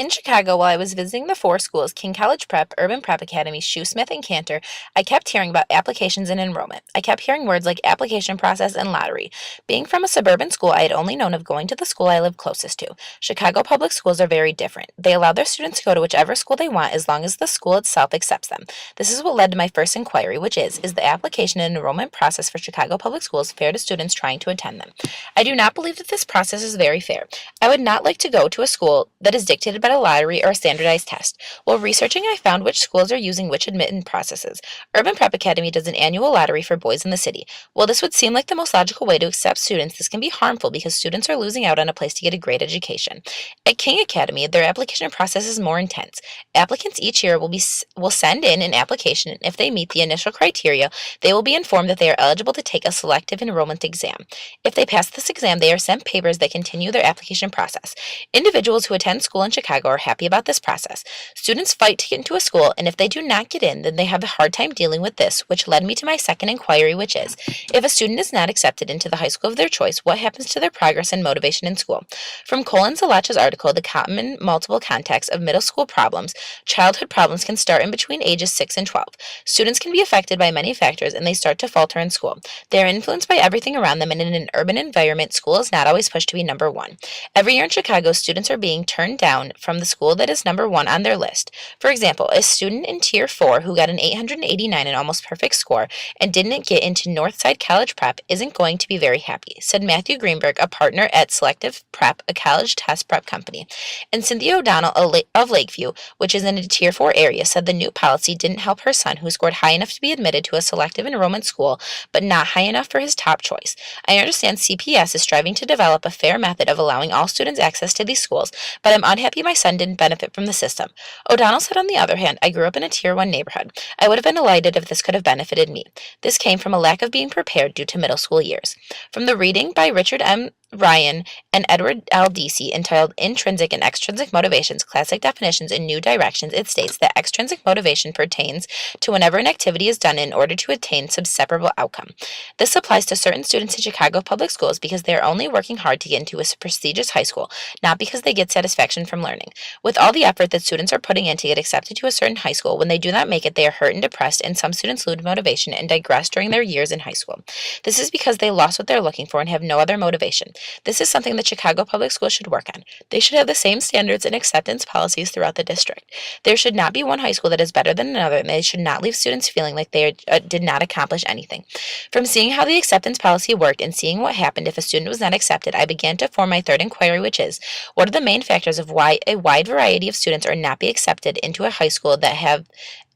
In Chicago, while I was visiting the four schools, King College Prep, Urban Prep Academy, Shoesmith, and Cantor, I kept hearing about applications and enrollment. I kept hearing words like application process and lottery. Being from a suburban school, I had only known of going to the school I lived closest to. Chicago public schools are very different. They allow their students to go to whichever school they want as long as the school itself accepts them. This is what led to my first inquiry, which is the application and enrollment process for Chicago public schools fair to students trying to attend them? I do not believe that this process is very fair. I would not like to go to a school that is dictated by a lottery or a standardized test. While researching, I found which schools are using which admittance processes. Urban Prep Academy does an annual lottery for boys in the city. While this would seem like the most logical way to accept students, this can be harmful because students are losing out on a place to get a great education. At King Academy, their application process is more intense. Applicants each year will send in an application, and if they meet the initial criteria, they will be informed that they are eligible to take a selective enrollment exam. If they pass this exam, they are sent papers that continue their application process. Individuals who attend school in Chicago are happy about this process. Students fight to get into a school, and if they do not get in, then they have a hard time dealing with this, which led me to my second inquiry, which is, if a student is not accepted into the high school of their choice, what happens to their progress and motivation in school? From Colin Zalacha's article, The Common Multiple Contexts of Middle School Problems, childhood problems can start in between ages 6 and 12. Students can be affected by many factors, and they start to falter in school. They are influenced by everything around them, and in an urban environment, school is not always pushed to be number one. Every year in Chicago, students are being turned down from the school that is number one on their list. For example, a student in Tier 4 who got an 889, an almost perfect score, and didn't get into Northside College Prep isn't going to be very happy, said Matthew Greenberg, a partner at Selective Prep, a college test prep company. And Cynthia O'Donnell of Lakeview, which is in a Tier 4 area, said the new policy didn't help her son, who scored high enough to be admitted to a selective enrollment school, but not high enough for his top choice. I understand CPS is striving to develop a fair method of allowing all students access to these schools, but I'm unhappy my son didn't benefit from the system. O'Donnell said, on the other hand, I grew up in a Tier 1 neighborhood. I would have been delighted if this could have benefited me. This came from a lack of being prepared due to middle school years. From the reading by Richard M. Ryan and Edward L. Deasy entitled Intrinsic and Extrinsic Motivations, Classic Definitions and New Directions, it states that extrinsic motivation pertains to whenever an activity is done in order to attain some separable outcome. This applies to certain students in Chicago public schools because they are only working hard to get into a prestigious high school, not because they get satisfaction from learning. With all the effort that students are putting in to get accepted to a certain high school, when they do not make it, they are hurt and depressed, and some students lose motivation and digress during their years in high school. This is because they lost what they're looking for and have no other motivation. This is something that Chicago public schools should work on. They should have the same standards and acceptance policies throughout the district. There should not be one high school that is better than another, and they should not leave students feeling like they did not accomplish anything. From seeing how the acceptance policy worked and seeing what happened if a student was not accepted, I began to form my third inquiry, which is, what are the main factors of why a wide variety of students are not be accepted into a high school that have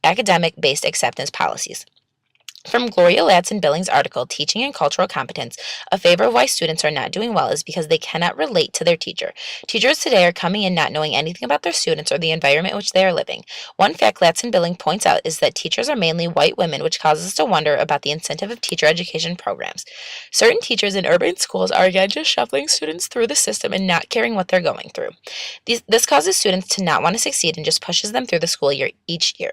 academic-based acceptance policies? From Gloria Ladson-Billings' article, Teaching and Cultural Competence, a favor of why students are not doing well is because they cannot relate to their teacher. Teachers today are coming in not knowing anything about their students or the environment in which they are living. One fact Ladson-Billings points out is that teachers are mainly white women, which causes us to wonder about the incentive of teacher education programs. Certain teachers in urban schools are again just shuffling students through the system and not caring what they're going through. This causes students to not want to succeed and just pushes them through the school year each year.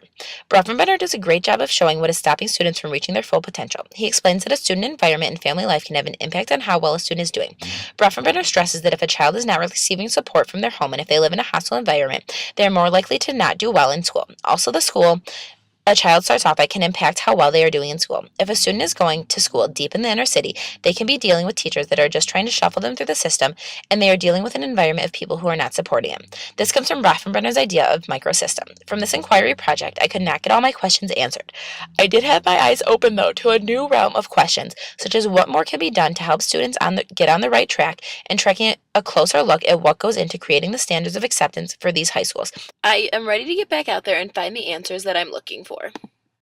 Bronfenbrenner does a great job of showing what is stopping students from reaching their full potential. He explains that a student environment and family life can have an impact on how well a student is doing. Bronfenbrenner stresses that if a child is not receiving support from their home and if they live in a hostile environment, they are more likely to not do well in school. Also, the school a child starts off at can impact how well they are doing in school. If a student is going to school deep in the inner city, they can be dealing with teachers that are just trying to shuffle them through the system, and they are dealing with an environment of people who are not supporting them. This comes from Bronfenbrenner's idea of microsystem. From this inquiry project, I could not get all my questions answered. I did have my eyes open, though, to a new realm of questions, such as what more can be done to help students get on the right track, and taking a closer look at what goes into creating the standards of acceptance for these high schools. I am ready to get back out there and find the answers that I'm looking for.